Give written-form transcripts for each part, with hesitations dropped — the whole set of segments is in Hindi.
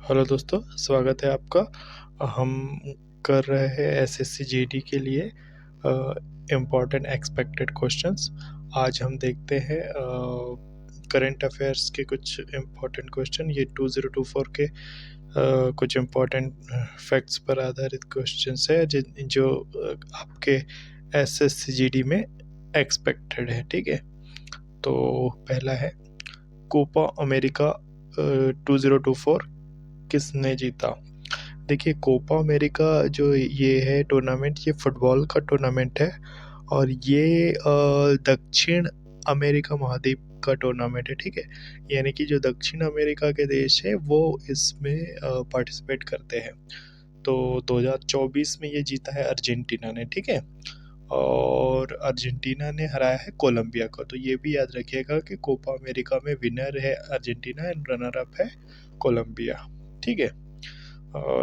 हेलो दोस्तों, स्वागत है आपका। हम कर रहे हैं एसएससी जीडी के लिए इम्पोर्टेंट एक्सपेक्टेड क्वेश्चंस। आज हम देखते हैं करंट अफेयर्स के कुछ इम्पोर्टेंट क्वेश्चन। ये 2024 के कुछ इम्पोर्टेंट फैक्ट्स पर आधारित क्वेश्चंस है जो आपके एसएससी जीडी में एक्सपेक्टेड है। ठीक है, तो पहला है कोपा अमेरिका 2024 किसने जीता। देखिए, कोपा अमेरिका जो ये है टूर्नामेंट, ये फुटबॉल का टूर्नामेंट है और ये दक्षिण अमेरिका महाद्वीप का टूर्नामेंट है। ठीक है, यानी कि जो दक्षिण अमेरिका के देश है वो इसमें पार्टिसिपेट करते हैं। तो 2024 में ये जीता है अर्जेंटीना ने। ठीक है, और अर्जेंटीना ने हराया है कोलंबिया को। तो ये भी याद रखिएगा कि कोपा अमेरिका में विनर है अर्जेंटीना एंड रनर अप है कोलंबिया। ठीक है,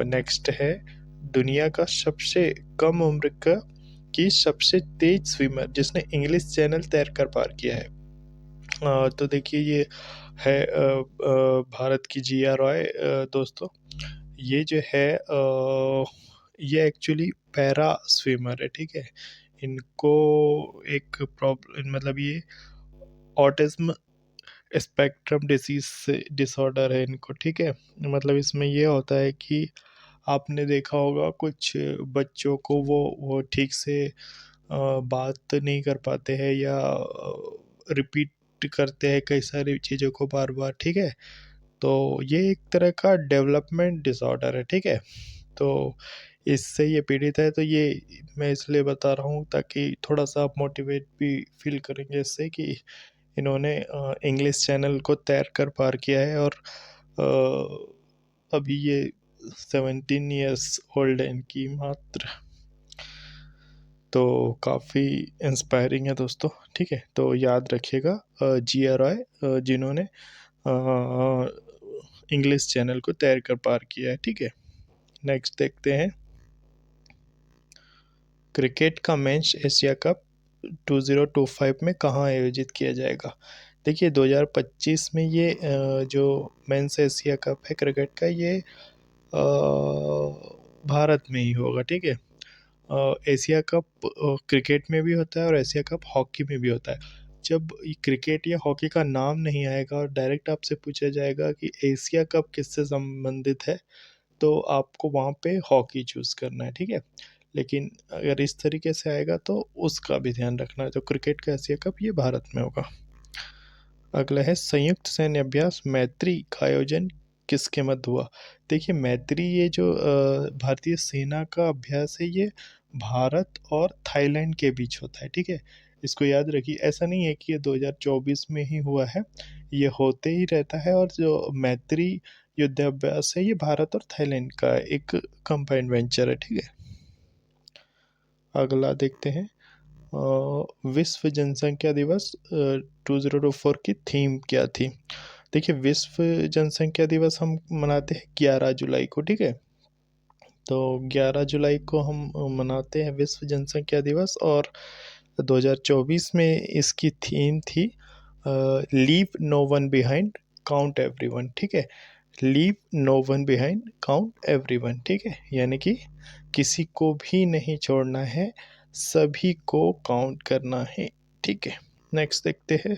नेक्स्ट है दुनिया का सबसे कम उम्र का की सबसे तेज स्विमर जिसने इंग्लिश चैनल तैर कर पार किया है। तो देखिए, ये है भारत की जिया रॉय। दोस्तों, ये जो है ये एक्चुअली पैरा स्विमर है। ठीक है, इनको एक प्रॉब्लम, मतलब ये ऑटिज्म स्पेक्ट्रम डिसीज डिसऑर्डर है इनको। ठीक है, मतलब इसमें ये होता है कि आपने देखा होगा कुछ बच्चों को वो ठीक से बात नहीं कर पाते हैं या रिपीट करते हैं कई सारी चीज़ों को बार बार। ठीक है, तो ये एक तरह का डेवलपमेंट डिसऑर्डर है। ठीक है, तो इससे ये पीड़ित है। तो ये मैं इसलिए बता रहा हूँ ताकि थोड़ा सा आप मोटिवेट भी फील करेंगे इससे कि इन्होंने इंग्लिश चैनल को तैर कर पार किया है और अभी ये 17 ईयर्स ओल्ड है इनकी मात्र। तो काफ़ी इंस्पायरिंग है दोस्तों। ठीक है, तो याद रखिएगा जिया रॉय जिन्होंने इंग्लिश चैनल को तैर कर पार किया है। ठीक है, नेक्स्ट देखते हैं क्रिकेट का मेंस एशिया कप 2025 में कहाँ आयोजित किया जाएगा। देखिए, 2025 में ये जो मेंस एशिया कप है क्रिकेट का, ये भारत में ही होगा। ठीक है, एशिया कप क्रिकेट में भी होता है और एशिया कप हॉकी में भी होता है। जब ये क्रिकेट या हॉकी का नाम नहीं आएगा और डायरेक्ट आपसे पूछा जाएगा कि एशिया कप किससे संबंधित है, तो आपको वहाँ पे हॉकी चूज़ करना है। ठीक है, लेकिन अगर इस तरीके से आएगा तो उसका भी ध्यान रखना है। तो क्रिकेट का एशिया कप ये भारत में होगा। अगला है संयुक्त सैन्य अभ्यास मैत्री का आयोजन किसके मध्य हुआ। देखिए, मैत्री ये जो भारतीय सेना का अभ्यास है, ये भारत और थाईलैंड के बीच होता है। ठीक है, इसको याद रखिए। ऐसा नहीं है कि ये 2024 में ही हुआ है, ये होते ही रहता है। और जो मैत्री युद्धाभ्यास है, ये भारत और थाईलैंड का एक कंबाइंड वेंचर है। ठीक है, अगला देखते हैं विश्व जनसंख्या दिवस 2024 की थीम क्या थी। देखिए, विश्व जनसंख्या दिवस हम मनाते हैं 11 जुलाई को। ठीक है, तो 11 जुलाई को हम मनाते हैं विश्व जनसंख्या दिवस। और 2024 में इसकी थीम थी leave no one behind, count everyone. ठीक है, leave no one behind, count everyone. ठीक है, यानी कि किसी को भी नहीं छोड़ना है, सभी को काउंट करना है। ठीक है, नेक्स्ट देखते हैं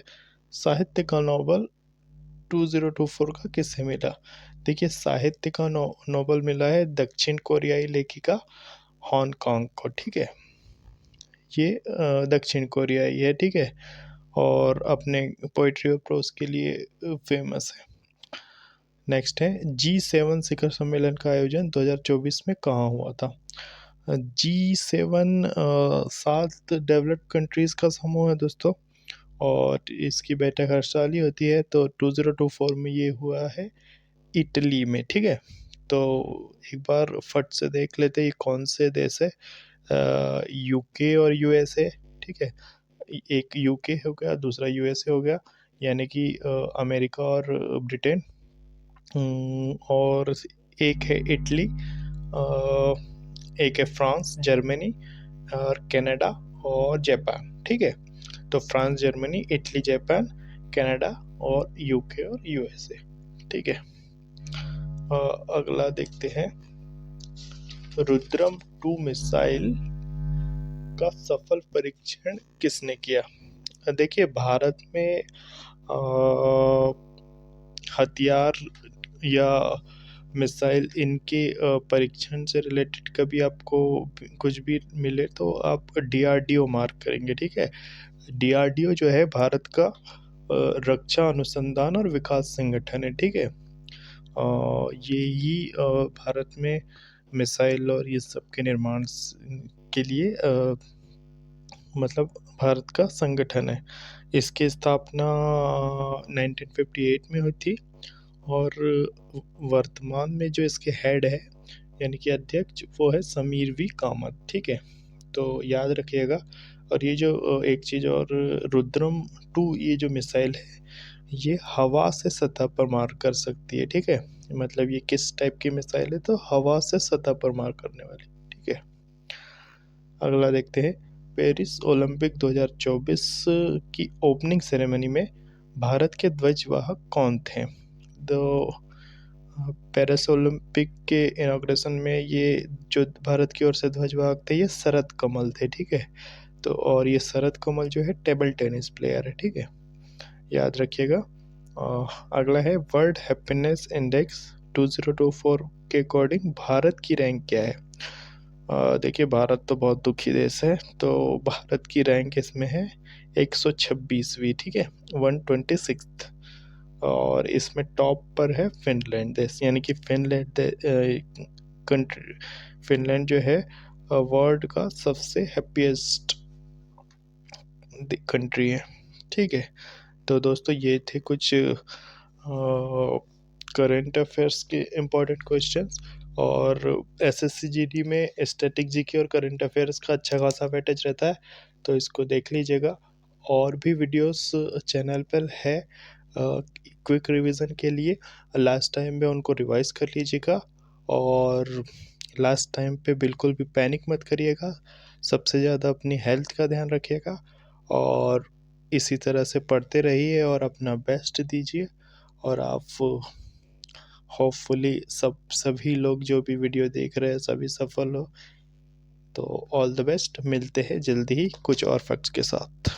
साहित्य का नोबल 2024 का किसे मिला। देखिए, साहित्य का नोबल मिला है दक्षिण कोरियाई लेखिका हांगकांग को। ठीक है, ये दक्षिण कोरियाई है। ठीक है, और अपने पोइट्री और प्रोज के लिए फेमस है। नेक्स्ट है G7 शिखर सम्मेलन का आयोजन 2024 में कहाँ हुआ था। G7 7 डेवलप्ड कंट्रीज़ का समूह है दोस्तों, और इसकी बैठक हर साल ही होती है। तो 2024 में ये हुआ है इटली में। ठीक है, तो एक बार फट से देख लेते हैं ये कौन से देश है। यूके और यूएसए। ठीक है, एक यूके हो गया, दूसरा यूएसए हो गया, यानी कि अमेरिका और ब्रिटेन। और एक है इटली, एक है फ्रांस, जर्मनी और कनाडा और जापान। ठीक है, तो France, Germany, Italy, Japan, Canada और यूके और यूएसए। ठीक है, अगला देखते हैं, रुद्रम 2 मिसाइल का सफल परीक्षण किसने किया? देखिए, भारत में हथियार या मिसाइल इनके परीक्षण से रिलेटेड कभी आपको कुछ भी मिले तो आप डीआरडीओ मार्क करेंगे, ठीक है। डीआरडीओ जो है भारत का रक्षा अनुसंधान और विकास संगठन है, ठीक है। यही भारत में मिसाइल और ये सब के निर्माण के लिए मतलब भारत का संगठन है। इसकी स्थापना 1958 में हुई थी और वर्तमान में जो इसके हेड है यानी कि अध्यक्ष वो है समीर वी कामत, ठीक है। तो याद रखिएगा। और ये जो एक चीज़ और, रुद्रम 2 ये जो मिसाइल है ये हवा से सतह पर मार कर सकती है, ठीक है। मतलब ये किस टाइप की मिसाइल है, तो हवा से सतह पर मार करने वाली, ठीक है। अगला देखते हैं, पेरिस ओलंपिक 2024 की ओपनिंग सेरेमनी में भारत के ध्वजवाहक कौन थे? तो पेरिस ओलंपिक के इनॉग्रेशन में ये जो भारत की ओर से ध्वजवाहक थे ये शरद कमल थे, ठीक है। तो और ये शरद कमल जो है टेबल टेनिस प्लेयर है, ठीक है, याद रखिएगा। अगला है, वर्ल्ड हैप्पीनेस इंडेक्स 2024 के अकॉर्डिंग भारत की रैंक क्या है? देखिए, भारत तो बहुत दुखी देश है, तो भारत की रैंक इसमें है 126वीं, ठीक है, 126th। और इसमें टॉप पर है फिनलैंड देश, यानी कि फिनलैंड कंट्री, फिनलैंड जो है वर्ल्ड का सबसे हैप्पीएस्ट कंट्री है, ठीक है। तो दोस्तों ये थे कुछ करंट अफेयर्स के इम्पोर्टेंट क्वेश्चंस। और एसएससी जीडी में स्टैटिक जीके और करंट अफेयर्स का अच्छा खासा वेटेज रहता है, तो इसको देख लीजिएगा। और भी वीडियोस चैनल पर है क्विक रिवीजन के लिए, लास्ट टाइम में उनको रिवाइज कर लीजिएगा। और लास्ट टाइम पे बिल्कुल भी पैनिक मत करिएगा, सबसे ज़्यादा अपनी हेल्थ का ध्यान रखिएगा और इसी तरह से पढ़ते रहिए और अपना बेस्ट दीजिए। और आप होपफुली सभी लोग जो भी वीडियो देख रहे हैं सभी सफल हो। तो ऑल द बेस्ट, मिलते हैं जल्दी ही कुछ और फैक्ट्स के साथ।